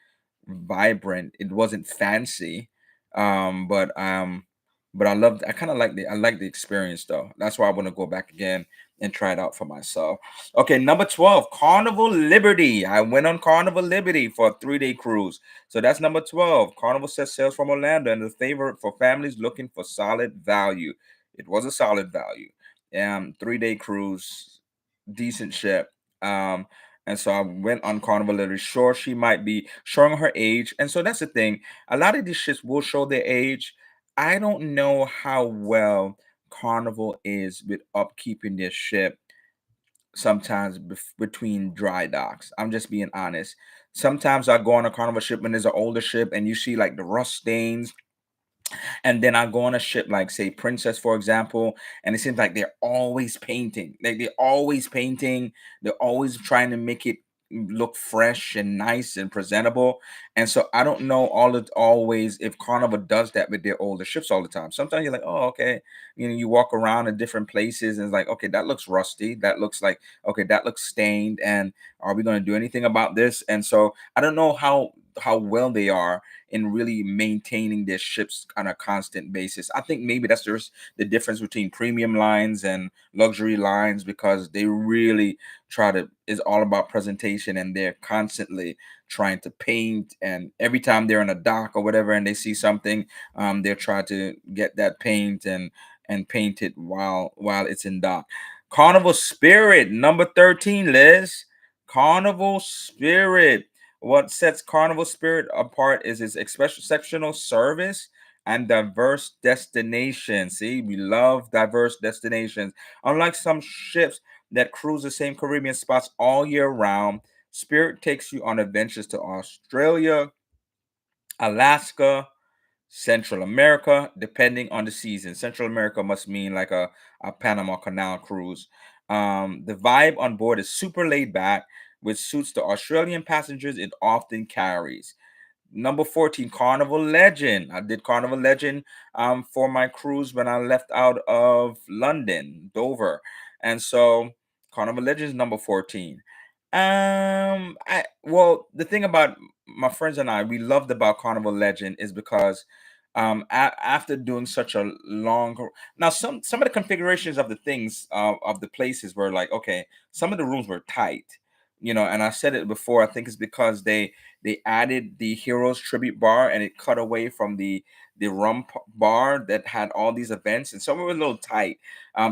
vibrant. It wasn't fancy, but I kind of like the experience though. That's why I want to go back again and try it out for myself. Okay, number 12, Carnival Liberty. I went on Carnival Liberty for a 3 day cruise. So that's number 12. Carnival sets sails from Orlando and is a favorite for families looking for solid value. It was a solid value. 3 day cruise, decent ship. And so I went on Carnival Lily. Sure, she might be showing her age. And so that's the thing. A lot of these ships will show their age. I don't know how well Carnival is with upkeeping their ship sometimes between dry docks. I'm just being honest. Sometimes I go on a Carnival ship when there's an older ship and you see like the rust stains, and then I go on a ship like say Princess, for example, and it seems like they're always painting. Like they're always painting. They're always trying to make it look fresh and nice and presentable. And so I don't know always if Carnival does that with their older ships all the time. Sometimes you're like, oh, okay. You walk around in different places and it's like, okay, that looks rusty. That looks like, okay, that looks stained. And are we going to do anything about this? And so I don't know how well they are in really maintaining their ships on a constant basis. I think maybe that's just the difference between premium lines and luxury lines, because they really try to, is all about presentation, and they're constantly trying to paint, and every time they're on a dock or whatever and they see something, they're trying to get that paint and paint it while it's in dock. Carnival Spirit, number 13, Liz. Carnival Spirit. What sets Carnival Spirit apart is its exceptional service and diverse destinations. See, we love diverse destinations. Unlike some ships that cruise the same Caribbean spots all year round, Spirit takes you on adventures to Australia, Alaska, Central America, depending on the season. Central America must mean like a Panama Canal cruise. The vibe on board is super laid back, which suits the Australian passengers it often carries. Number 14, Carnival Legend. I did Carnival Legend for my cruise when I left out of London, Dover. And so Carnival Legend is number 14. The thing about my friends and I, we loved about Carnival Legend is because after doing such a long now, some of the configurations of the things of the places were like, okay, some of the rooms were tight, and I said it before. I think it's because they added the Heroes Tribute Bar, and it cut away from the bar that had all these events, and some were a little tight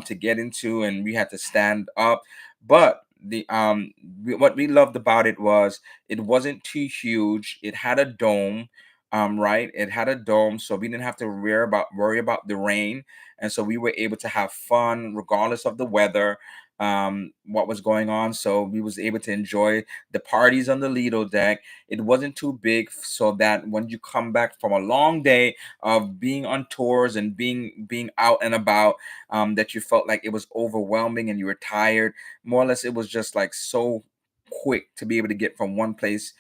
to get into, and we had to stand up. But what we loved about it was it wasn't too huge. It had a dome, right? It had a dome, so we didn't have to worry about the rain, and so we were able to have fun regardless of the weather, what was going on. So we was able to enjoy the parties on the Lido deck. It wasn't too big, so that when you come back from a long day of being on tours and being out and about, that you felt like it was overwhelming and you were tired. More or less, it was just like so quick to be able to get from one place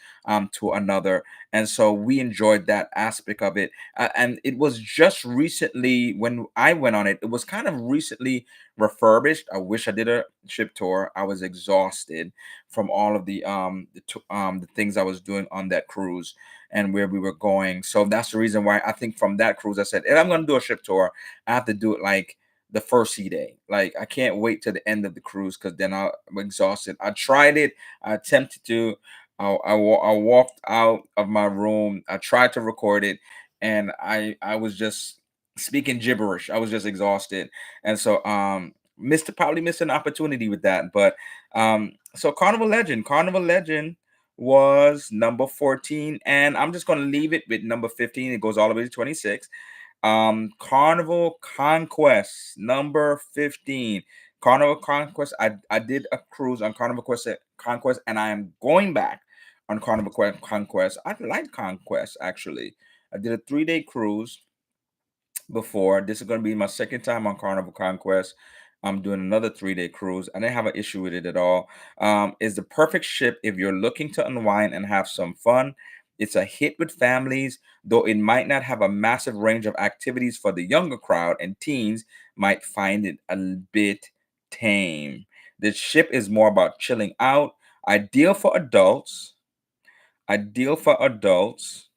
to another, and so we enjoyed that aspect of it. And it was just recently, when I went on it, it was kind of recently refurbished. I wish I did a ship tour. I was exhausted from all of the things I was doing on that cruise and where we were going. So that's the reason why I think from that cruise I said, if I'm going to do a ship tour, I have to do it like the first sea day. Like, I can't wait to the end of the cruise, because then I'm exhausted. I tried it. I attempted to. I walked out of my room. I tried to record it, and I was just speaking gibberish. I was just exhausted, and so probably missed an opportunity with that. But so Carnival Legend was number 14, and I'm just going to leave it with number 15. It goes all the way to 26. Carnival Conquest, number 15. Carnival Conquest. I did a cruise on Conquest, and I am going back on Conquest. I like Conquest, actually. I did a 3-day cruise before. This is going to be my second time on Carnival Conquest. I'm doing another 3-day cruise. I didn't have an issue with it at all. It's the perfect ship if you're looking to unwind and have some fun. It's a hit with families, though it might not have a massive range of activities for the younger crowd, and teens might find it a bit tame. The ship is more about chilling out, ideal for adults, ideal for adults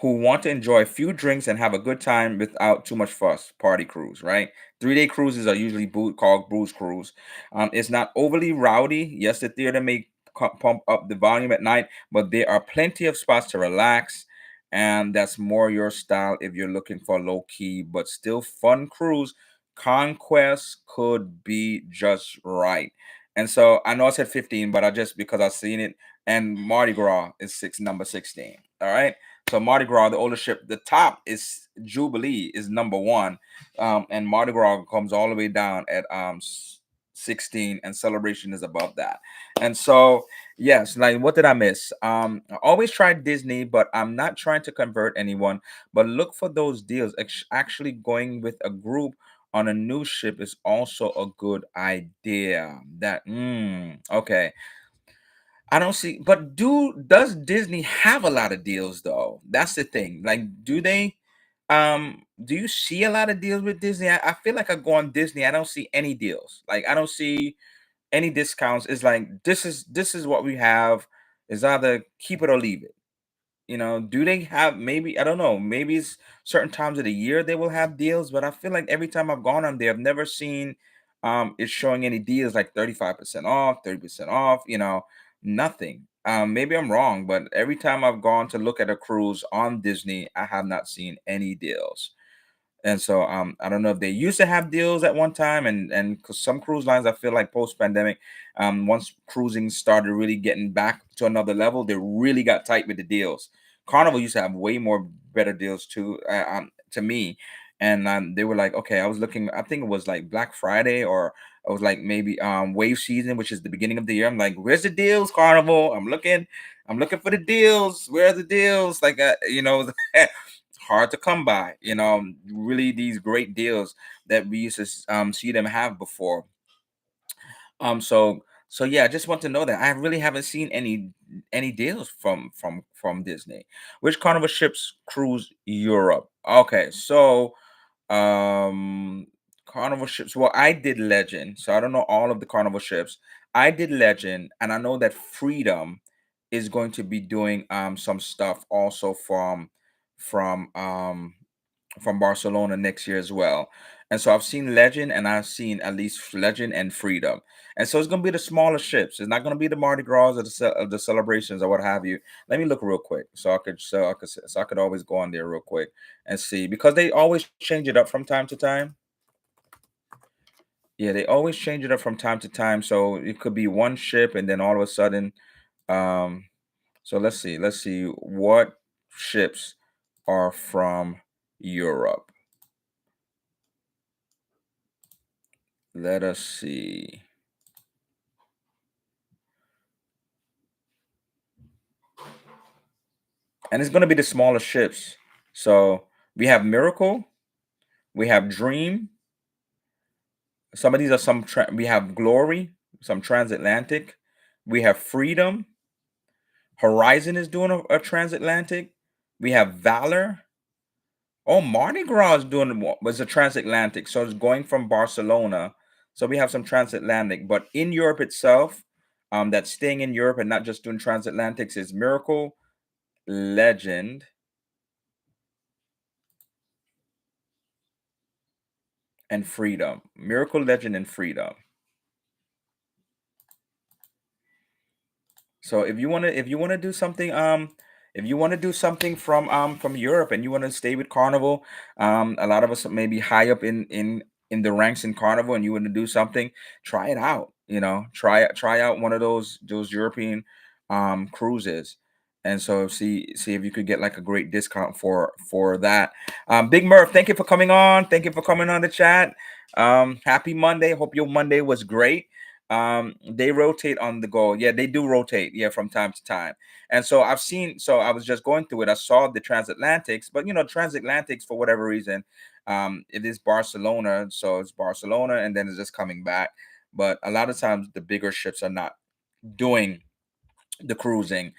who want to enjoy a few drinks and have a good time without too much fuss. Party cruise, right? 3-day cruises are usually called booze cruise. It's not overly rowdy. Yes, the theater may pump up the volume at night, but there are plenty of spots to relax, and that's more your style if you're looking for a low key but still fun cruise. Conquest could be just right. And so I know I said 15, but I just, because I've seen it, and Mardi Gras is number 16. All right. So Mardi Gras, the older ship, the top is Jubilee is number 1, and Mardi Gras comes all the way down at 16, and Celebration is above that. And so, yes, like, what did I miss? I always try Disney, but I'm not trying to convert anyone. But look for those deals. Actually, going with a group on a new ship is also a good idea. Okay. I don't see, but does Disney have a lot of deals though? That's the thing. Like, do they? Do you see a lot of deals with Disney? I feel like I go on Disney, I don't see any deals. Like, I don't see any discounts. It's like, this is what we have. Is either keep it or leave it. Do they have, maybe, I don't know, maybe it's certain times of the year they will have deals, but I feel like every time I've gone on there, I've never seen it showing any deals like 35% off, 30% off, nothing. Maybe I'm wrong, but every time I've gone to look at a cruise on Disney, I have not seen any deals. And so I don't know if they used to have deals at one time, and 'cause some cruise lines, I feel like post pandemic, once cruising started really getting back to another level, they really got tight with the deals. Carnival used to have way more better deals too, to me. And they were like, okay, I was looking, I think it was like Black Friday, or it was like maybe wave season, which is the beginning of the year. I'm like, where's the deals, Carnival? I'm looking for the deals. Where are the deals? Like, it's hard to come by. Really these great deals that we used to see them have before. So yeah, I just want to know that I really haven't seen any deals from Disney. Which Carnival ships cruise Europe? Okay, so um Carnival ships. Well, I did Legend, so I don't know all of the Carnival ships. I did Legend, and I know that Freedom is going to be doing some stuff also from Barcelona next year as well. And so I've seen Legend, and I've seen at least Legend and Freedom. And so it's going to be the smaller ships. It's not going to be the Mardi Gras or the celebrations or what have you. Let me look real quick, so I could always go on there real quick and see, because they always change it up from time to time. Yeah, they always change it up from time to time. So it could be one ship, and then all of a sudden, um, so let's see what ships are from Europe. Let us see. And it's going to be the smaller ships. So we have Miracle, we have Dream. Some of these are we have Glory, some transatlantic. We have Freedom. Horizon is doing a transatlantic. We have Valor. Oh, Mardi Gras is was a transatlantic. So it's going from Barcelona. So we have some transatlantic, but in Europe itself, that's staying in Europe and not just doing transatlantics, is Miracle, Legend, and Freedom. Miracle, Legend, and Freedom. So if you want to do something, if you want to do something from Europe, and you want to stay with Carnival, a lot of us may be high up in the ranks in Carnival, and you want to do something, try it out. Try out one of those European cruises, and so see if you could get like a great discount for that. Big Murph, thank you for coming on. Thank you for coming on the chat. Happy Monday. Hope your Monday was great. They rotate on the go. Yeah, they do rotate, yeah, from time to time. And so I was just going through it. I saw the transatlantics, but transatlantics, for whatever reason, it is Barcelona, so it's Barcelona, and then it's just coming back. But a lot of times the bigger ships are not doing the cruising.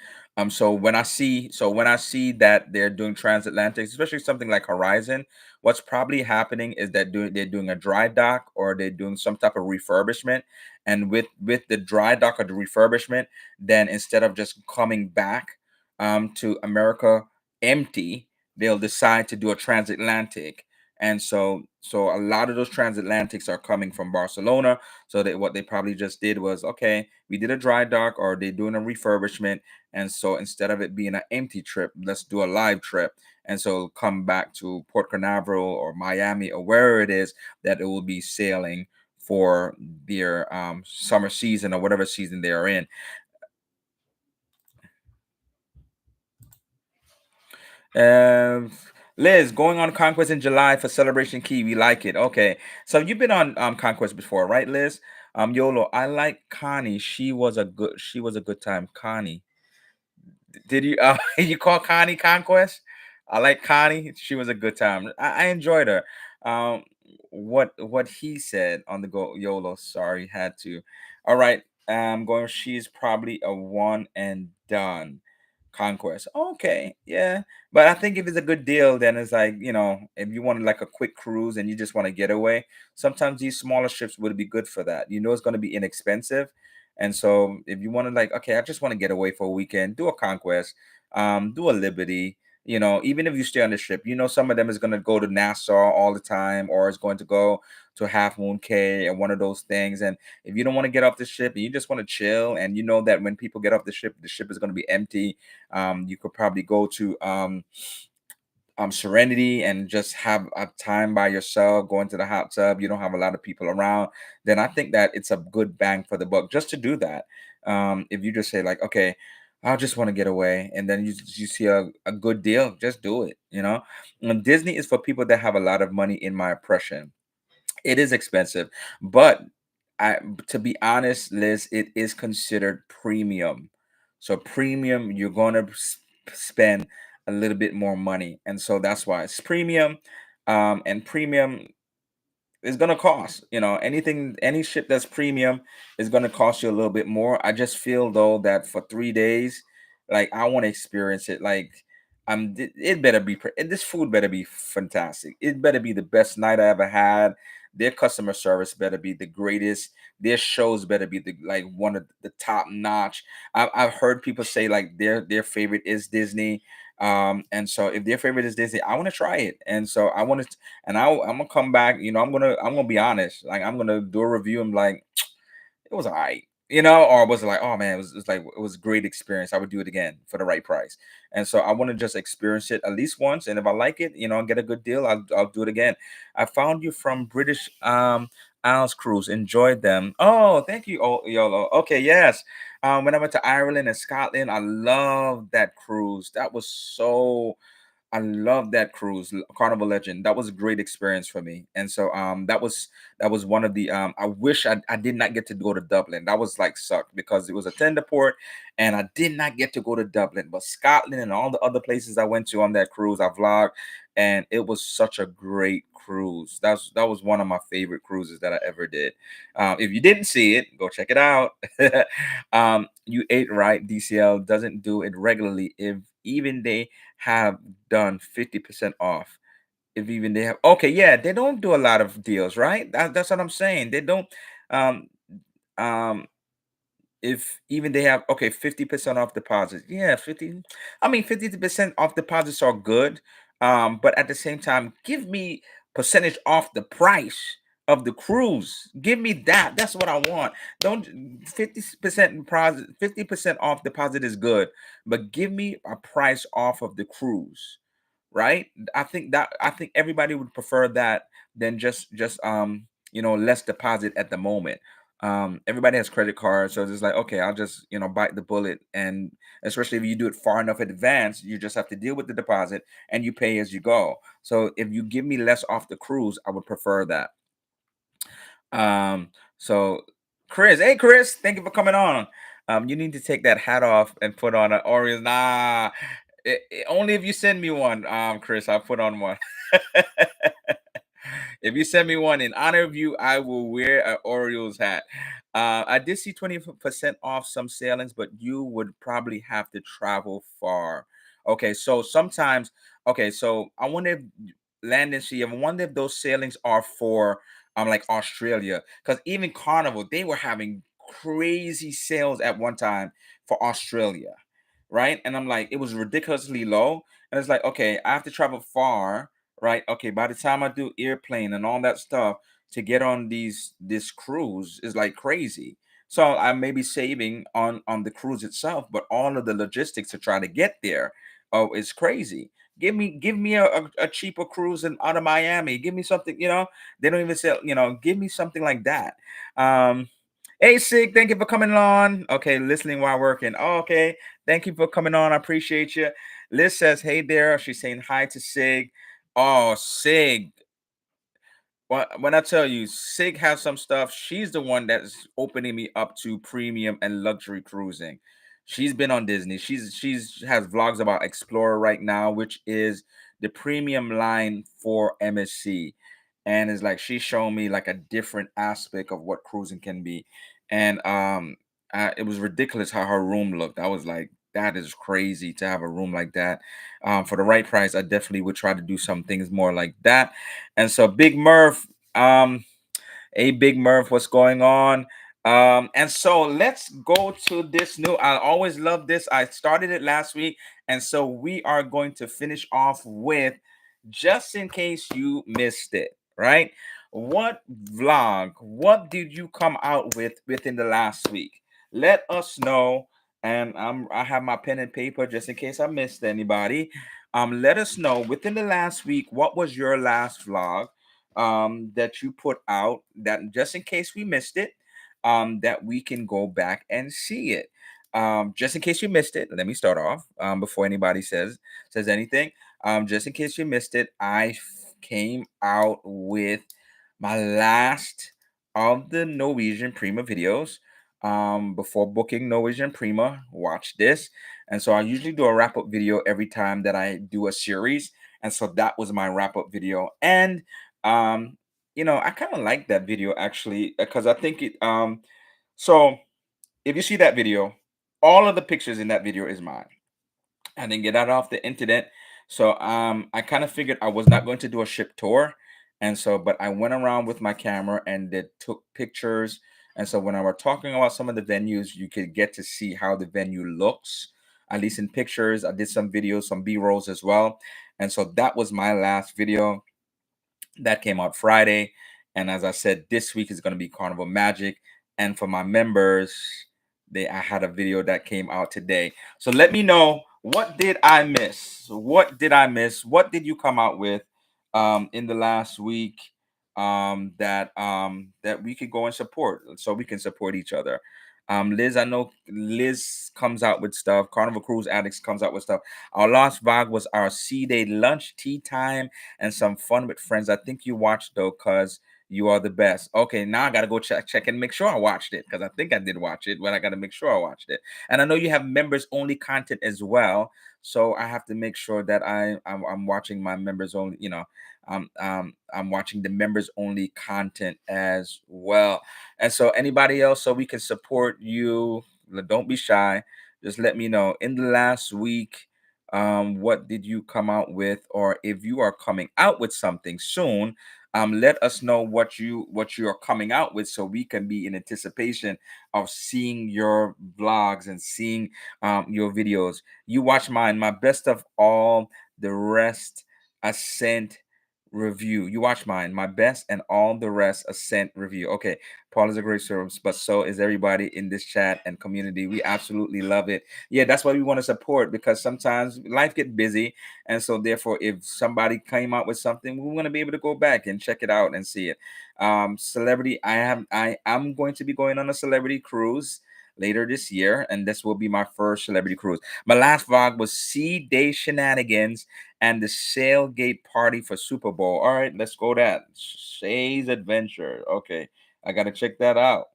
So when I see that they're doing transatlantic, especially something like Horizon, what's probably happening is that they're doing a dry dock, or they're doing some type of refurbishment. And with the dry dock or the refurbishment, then instead of just coming back to America empty, they'll decide to do a transatlantic. And so a lot of those transatlantics are coming from Barcelona. So what they probably just did was, okay, we did a dry dock, or they're doing a refurbishment, and so instead of it being an empty trip, let's do a live trip. And so come back to Port Canaveral or Miami or wherever it is that it will be sailing for their summer season or whatever season they are in. Um, Liz, going on Conquest in July for Celebration Key. We like it. Okay. So you've been on Conquest before, right, Liz? YOLO. I like Connie. She was a good time. Connie. Did you you call Connie Conquest? I like Connie. She was a good time. I enjoyed her. Um what he said on the go YOLO. Sorry, had to. All right. Going, she's probably a one and done conquest. Okay, yeah. But I think if it's a good deal, then it's like, if you want like a quick cruise and you just want to get away, sometimes these smaller ships would be good for that. It's going to be inexpensive. And so if you want to like, okay, I just want to get away for a weekend, do a Conquest, do a Liberty. Even if you stay on the strip, some of them is going to go to Nassau all the time, or is going to go to Half Moon Cay and one of those things. And if you don't want to get off the ship and you just want to chill, and you know that when people get off the ship is going to be empty, you could probably go to Serenity and just have a time by yourself, go into the hot tub. You don't have a lot of people around. Then I think that it's a good bang for the buck just to do that. If you just say like, okay, I just want to get away, and then you see a good deal, just do it. And Disney is for people that have a lot of money, in my impression. It is expensive, but I to be honest, Liz, it is considered premium. So premium, you're going to spend a little bit more money, and so that's why it's premium. And premium is gonna cost. Any ship that's premium is gonna cost you a little bit more. I just feel though that for 3 days, like I want to experience it. Like it better be this food better be fantastic. It better be the best night I ever had. Their customer service better be the greatest. Their shows better be like one of the top notch. I've heard people say like their favorite is Disney. And so if their favorite is Disney, I want to try it. And so I want to, and I'm gonna come back. I'm gonna be honest. Like I'm gonna do a review. I'm like, it was all right, or was it like, oh man, it was like it was a great experience. I would do it again for the right price. And so I want to just experience it at least once. And if I like it, and get a good deal, I'll do it again. I found you from British Isles Cruise. Enjoyed them. Oh, thank you, Yolo. Okay, yes. When I went to Ireland and Scotland, I loved that cruise. That was so I love that cruise, Carnival Legend. That was a great experience for me. And so that was one of the I wish I did not get to go to Dublin. That was like sucked because it was a tender port and I did not get to go to Dublin. But Scotland and all the other places I went to on that cruise, I vlogged, and it was such a great cruise. That was one of my favorite cruises that I ever did. If you didn't see it, go check it out. You ate right. DCL doesn't do it regularly. If even they have done 50% off. If even they have, okay, yeah, they don't do a lot of deals, right? That's what I'm saying. They don't um um if even they have, okay, 50% off deposits. Yeah, 50. I mean, 50% off deposits are good. But at the same time, give me percentage off the price of the cruise. Give me that. That's what I want. Don't 50% deposit, 50% off deposit is good, but give me a price off of the cruise, right? I think everybody would prefer that than just less deposit at the moment. Everybody has credit cards, so it's just like, okay, I'll just bite the bullet. And especially if you do it far enough in advance, you just have to deal with the deposit and you pay as you go. So if you give me less off the cruise, I would prefer that. So Chris, hey Chris, thank you for coming on. You need to take that hat off and put on an Orioles. Nah, only if you send me one, Chris, I'll put on one. If you send me one in honor of you, I will wear an Orioles hat. I did see 20% off some sailings, but you would probably have to travel far. Okay, so sometimes, okay, so I wonder if land and sea, I wonder if those sailings are for like Australia, because even Carnival, they were having crazy sales at one time for Australia, right? And I'm like, it was ridiculously low. And it's like, okay, I have to travel far, right? Okay, by the time I do airplane and all that stuff to get on this cruise is like crazy. So I may be saving on the cruise itself, but all of the logistics to try to get there, oh, it's crazy. Give me a cheaper cruise out of Miami. Give me something, they don't even sell, give me something like that. Hey Sig, thank you for coming on. Okay, listening while working. Oh, okay. Thank you for coming on. I appreciate you. Liz says, hey there. She's saying hi to Sig. Oh, Sig. When I tell you, Sig has some stuff. She's the one that's opening me up to premium and luxury cruising. She's been on Disney. She's has vlogs about Explorer right now, which is the premium line for MSC. And it's like she's showing me like a different aspect of what cruising can be. And it was ridiculous how her room looked. I was like, that is crazy to have a room like that. For the right price, I definitely would try to do some things more like that. And so Big Murph, hey Big Murph, what's going on? And so let's go to this new. I always love this. I started it last week, and so we are going to finish off with just in case you missed it, right? What vlog, what did you come out with within the last week? Let us know. And I have my pen and paper just in case I missed anybody. Let us know within the last week what was your last vlog that you put out, that just in case we missed it, that we can go back and see it. Just in case you missed it, let me start off before anybody says anything. Just in case you missed it, came out with my last of the Norwegian Prima videos. Before booking Norwegian Prima, watch this. And so I usually do a wrap up video every time that I do a series. And so that was my wrap up video. And um, I kind of like that video actually because I think so if you see that video, all of the pictures in that video is mine. I didn't get that off the internet. So I kind of figured I was not going to do a ship tour. And so but I went around with my camera and did took pictures. And so when I were talking about some of the venues, you could get to see how the venue looks, at least in pictures. I did some videos, some B-rolls as well. And so that was my last video that came out Friday. And as I said, this week is going to be Carnival Magic. And for my members, I had a video that came out today. So let me know, what did I miss? What did I miss? What did you come out with in the last week that we could go and support, so we can support each other. Liz, I know Liz comes out with stuff. Carnival Cruise Addicts comes out with stuff. Our last vlog was our sea day lunch, tea time, and some fun with friends. I think you watched though, cause you are the best. Okay, now I gotta go check and make sure I watched it, because I think I did watch it, but I gotta make sure I watched it. And I know you have members only content as well, so I have to make sure that I'm watching my members only. I'm watching the members only content as well. And so anybody else, so we can support you. Don't be shy. Just let me know in the last week, what did you come out with, or if you are coming out with something soon, let us know what you are coming out with, so we can be in anticipation of seeing your vlogs and seeing your videos. You watch mine, my best of all the rest ascent review. You watch mine, my best and all the rest ascent review. Okay, Paul is a great service, but so is everybody in this chat and community. We absolutely love it. Yeah, that's why we want to support, because sometimes life get busy, and so therefore, if somebody came out with something, we want to be able to go back and check it out and see it. Celebrity, I am going to be going on a celebrity cruise later this year, and this will be my first celebrity cruise. My last vlog was Sea Day Shenanigans and the Sailgate Party for Super Bowl. All right, let's go that. Shay's Adventure. Okay, I gotta check that out.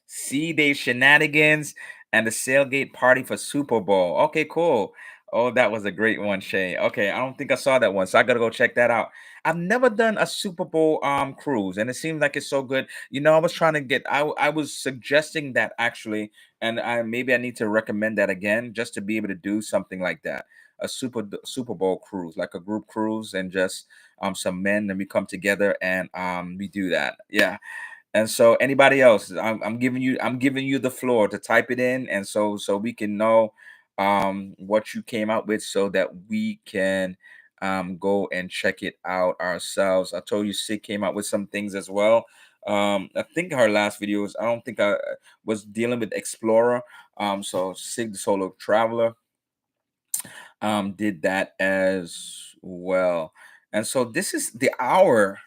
Sea Day Shenanigans and the Sailgate Party for Super Bowl. Okay, cool. Oh, that was a great one, Shay. Okay, I don't think I saw that one, so I gotta go check that out. I've never done a Super Bowl cruise, and it seems like it's so good. I was trying to get. I was suggesting that actually, and I need to recommend that again, just to be able to do something like that, a Super Bowl cruise, like a group cruise, and just some men, and we come together and we do that. Yeah. And so anybody else, I'm giving you the floor to type it in, and so we can know what you came out with, so that we can go and check it out ourselves. I told you Sig came out with some things as well. I think her last videos, I don't think I was dealing with Explorer. So Sig the Solo Traveler did that as well. And so this is the hour.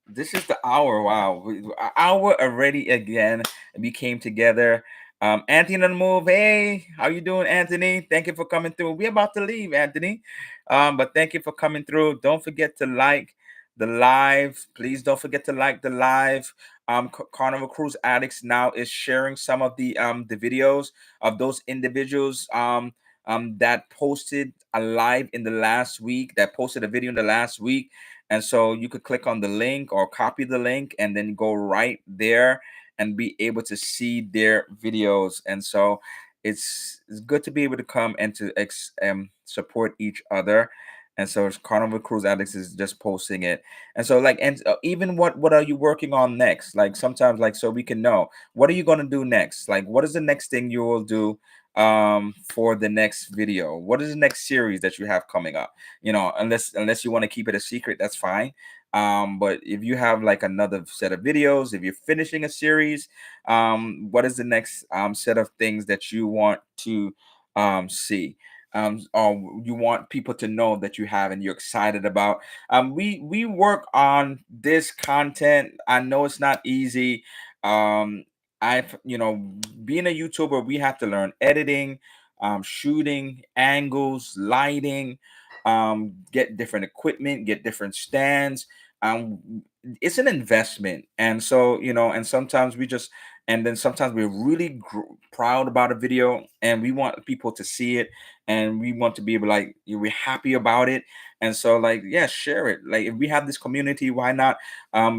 Wow, an hour already again. We came together. Anthony on the move. Hey, how you doing, Anthony? Thank you for coming through. We're about to leave, Anthony. But thank you for coming through. Don't forget to like the live. Please don't forget to like the live. Carnival Cruise Addicts now is sharing some of the videos of those individuals that posted a live in the last week, that posted a video in the last week. And so you could click on the link or copy the link and then go right there and be able to see their videos. And so it's good to be able to come and to support each other. And so Carnival Cruise Addicts is just posting it. And so like, and even what are you working on next? Like sometimes, like, so we can know, what are you going to do next? Like, what is the next thing you will do for the next video? What is the next series that you have coming up? You know, unless you want to keep it a secret, that's fine. But if you have like another set of videos, if you're finishing a series, what is the next set of things that you want to see, or you want people to know that you have and you're excited about? We work on this content. I know it's not easy. I've, you know, being a YouTuber, we have to learn editing, shooting, angles, lighting, get different equipment, get different stands. um it's an investment. And so, you know, and sometimes we just, and then sometimes we're really proud about a video and we want people to see it, and we want to be able, like, we're happy about it. And so, like, yeah, share it. Like, if we have this community, why not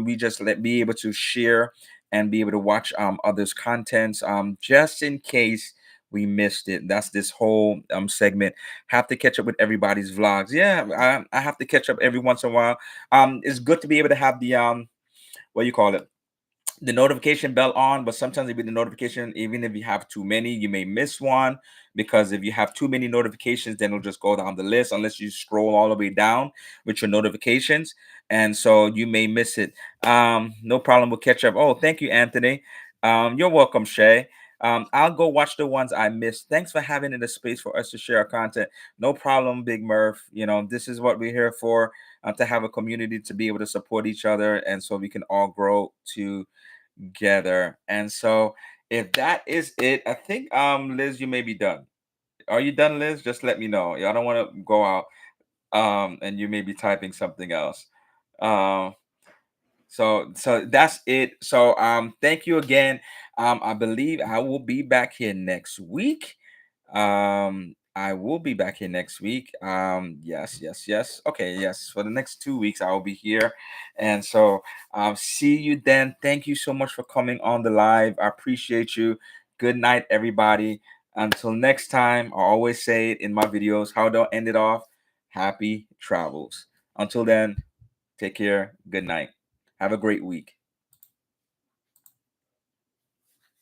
we just let be able to share and be able to watch others contents, just in case we missed it. That's this whole segment. Have to catch up with everybody's vlogs. Yeah, I have to catch up every once in a while. It's good to be able to have the what you call it, the notification bell on. But sometimes with the notification, even if you have too many, you may miss one, because if you have too many notifications, then it'll just go down the list unless you scroll all the way down with your notifications, and so you may miss it. No problem, we'll catch up. Oh, thank you, Anthony. You're welcome, Shay. I'll go watch the ones I missed. Thanks for having in the space for us to share our content. No problem, Big Murph. You know, this is what we're here for, to have a community, to be able to support each other, and so we can all grow together. And so, if that is it, I think Liz, you may be done. Are you done, Liz? Just let me know. Yeah, I don't want to go out and you may be typing something else. Um so that's it. So thank you again. I believe I will be back here next week. I will be back here next week. Yes, yes, yes. Okay, yes. For the next 2 weeks I will be here. And so see you then. Thank you so much for coming on the live. I appreciate you. Good night, everybody. Until next time, I always say it in my videos. How do I end it off? Happy travels. Until then, take care. Good night. Have a great week.